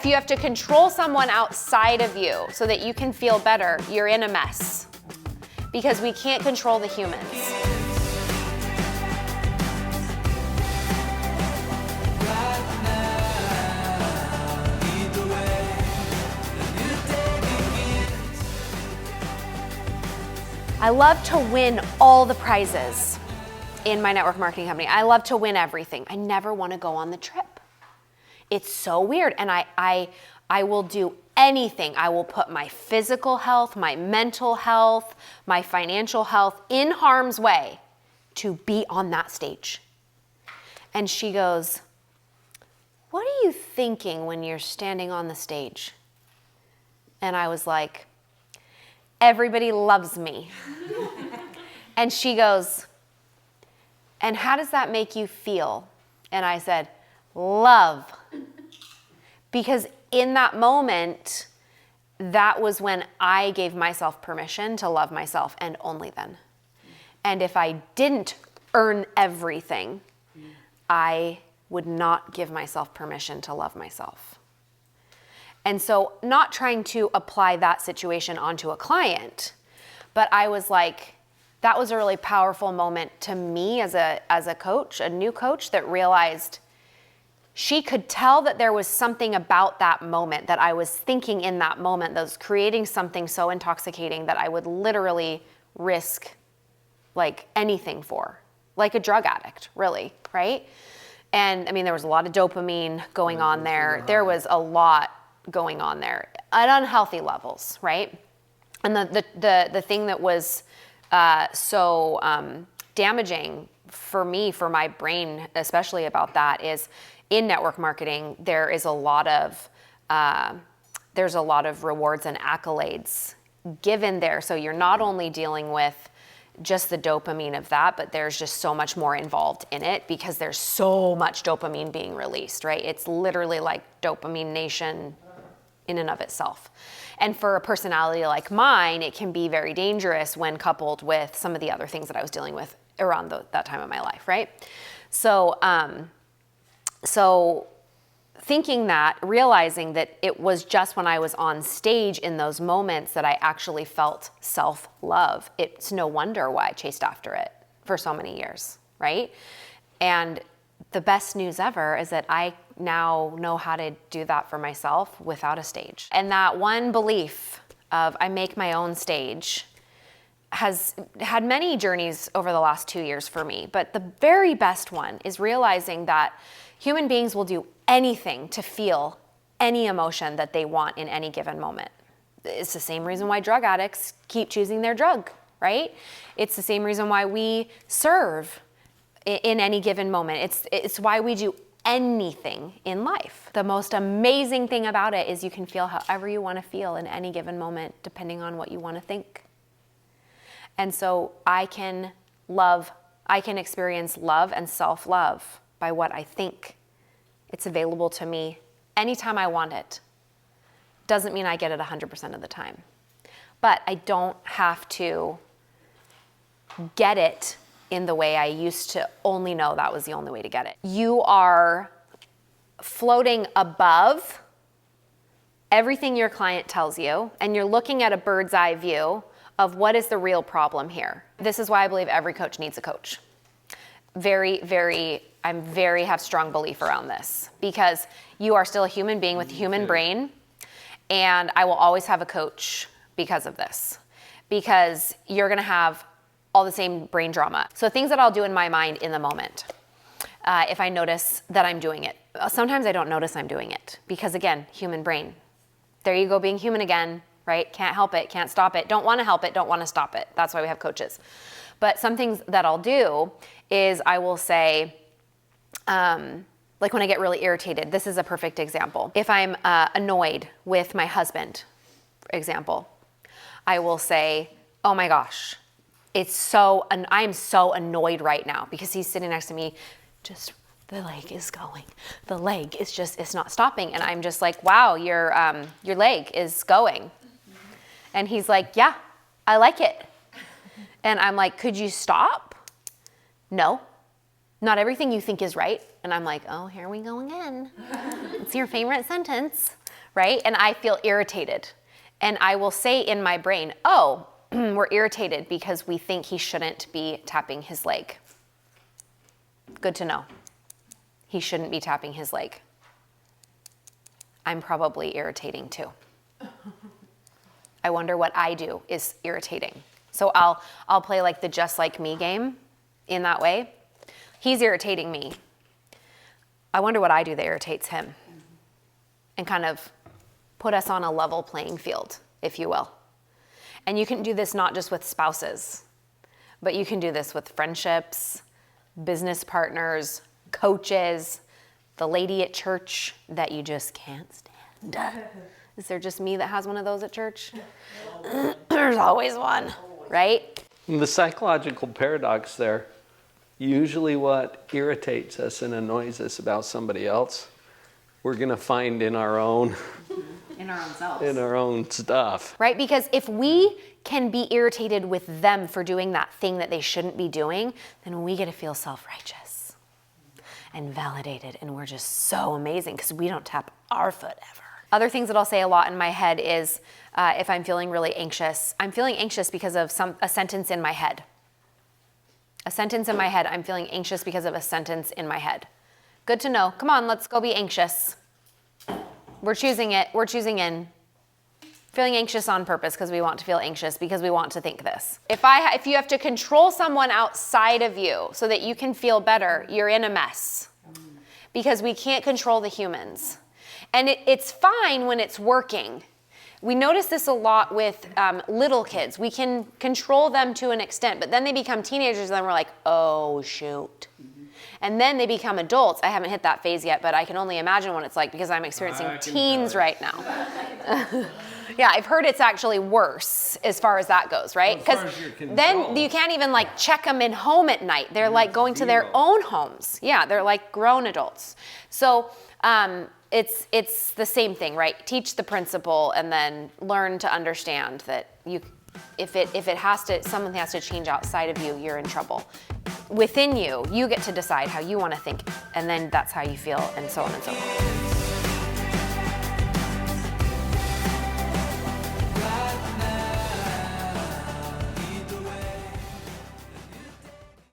If you have to control someone outside of you so that you can feel better, you're in a mess. Because we can't control the humans. I love to win all the prizes in my network marketing company. I love to win everything. I never want to go on the trip. It's so weird. And I will do anything. I will put my physical health, my mental health, my financial health in harm's way to be on that stage. And she goes, "What are you thinking when you're standing on the stage?" And I was like, "Everybody loves me." And she goes, "And how does that make you feel?" And I said, "Love." Because in that moment, that was when I gave myself permission to love myself, and only then. And if I didn't earn everything, I would not give myself permission to love myself. And so, not trying to apply that situation onto a client, but I was like, that was a really powerful moment to me as a coach, a new coach, that realized she could tell that there was something about that moment that I was thinking in that moment that was creating something so intoxicating that I would literally risk like anything for, like a drug addict, really, right? And I mean, there was a lot of dopamine going on there. There was a lot going on there at unhealthy levels, right? And the thing that was so damaging for me, for my brain, especially about that, is in network marketing, there's a lot of rewards and accolades given there. So you're not only dealing with just the dopamine of that, but there's just so much more involved in it because there's so much dopamine being released, right? It's literally like dopamine nation in and of itself. And for a personality like mine, it can be very dangerous when coupled with some of the other things that I was dealing with around that time of my life, right? So thinking that, realizing that it was just when I was on stage in those moments that I actually felt self-love. It's no wonder why I chased after it for so many years, right? And the best news ever is that I now know how to do that for myself without a stage. And that one belief of I make my own stage has had many journeys over the last 2 years for me. But the very best one is realizing that human beings will do anything to feel any emotion that they want in any given moment. It's the same reason why drug addicts keep choosing their drug, right? It's the same reason why we serve in any given moment. It's why we do anything in life. The most amazing thing about it is you can feel however you want to feel in any given moment, depending on what you want to think. And so I can experience love and self-love by what I think. It's available to me anytime I want it. Doesn't mean I get it 100% of the time. But I don't have to get it in the way I used to only know that was the only way to get it. You are floating above everything your client tells you, and you're looking at a bird's eye view of what is the real problem here. This is why I believe every coach needs a coach. Have strong belief around this, because you are still a human being with a human brain, and I will always have a coach because of this, because you're gonna have all the same brain drama. So things that I'll do in my mind in the moment, if I notice that I'm doing it. Sometimes I don't notice I'm doing it, because again, human brain. There you go, being human again, right? Can't help it, can't stop it, don't wanna help it, don't wanna stop it. That's why we have coaches. But some things that I'll do is I will say, like when I get really irritated, this is a perfect example. If I'm annoyed with my husband, for example, I will say, "Oh my gosh, I am so annoyed right now," because he's sitting next to me, just the leg is going. The leg is just, it's not stopping. And I'm just like, "Wow, your leg is going." And he's like, "Yeah, I like it." And I'm like, "Could you stop?" "No, not everything you think is right." And I'm like, "Oh, here we go again. It's your favorite sentence." right? And I feel irritated. And I will say in my brain, oh, we're irritated because we think he shouldn't be tapping his leg. Good to know. He shouldn't be tapping his leg. I'm probably irritating too. I wonder what I do is irritating. So I'll play like the just like me game in that way. He's irritating me. I wonder what I do that irritates him. And kind of put us on a level playing field, if you will. And you can do this not just with spouses, but you can do this with friendships, business partners, coaches, the lady at church that you just can't stand. Is there just me that has one of those at church? There's always one, right? The psychological paradox there, usually what irritates us and annoys us about somebody else, we're going to find in our own selves. In our own stuff. Right? Because if we can be irritated with them for doing that thing that they shouldn't be doing, then we get to feel self-righteous and validated, and we're just so amazing because we don't tap our foot ever. Other things that I'll say a lot in my head is if I'm feeling really anxious, I'm feeling anxious because of a sentence in my head. A sentence in my head, I'm feeling anxious because of a sentence in my head. Good to know. Come on, let's go be anxious. We're choosing it. We're choosing in. Feeling anxious on purpose because we want to feel anxious because we want to think this. If you have to control someone outside of you so that you can feel better, you're in a mess because we can't control the humans. And it's fine when it's working. We notice this a lot with little kids. We can control them to an extent, but then they become teenagers and then we're like, oh, shoot. And then they become adults. I haven't hit that phase yet, but I can only imagine what it's like because I'm experiencing teens right now. Yeah, I've heard it's actually worse as far as that goes, right? Because then you can't even like check them in home at night. They're like going to their own homes. Yeah, they're like grown adults. So it's the same thing, right? Teach the principle and then learn to understand that if something has to change outside of you, you're in trouble. Within you, you get to decide how you want to think, and then that's how you feel, and so on and so forth.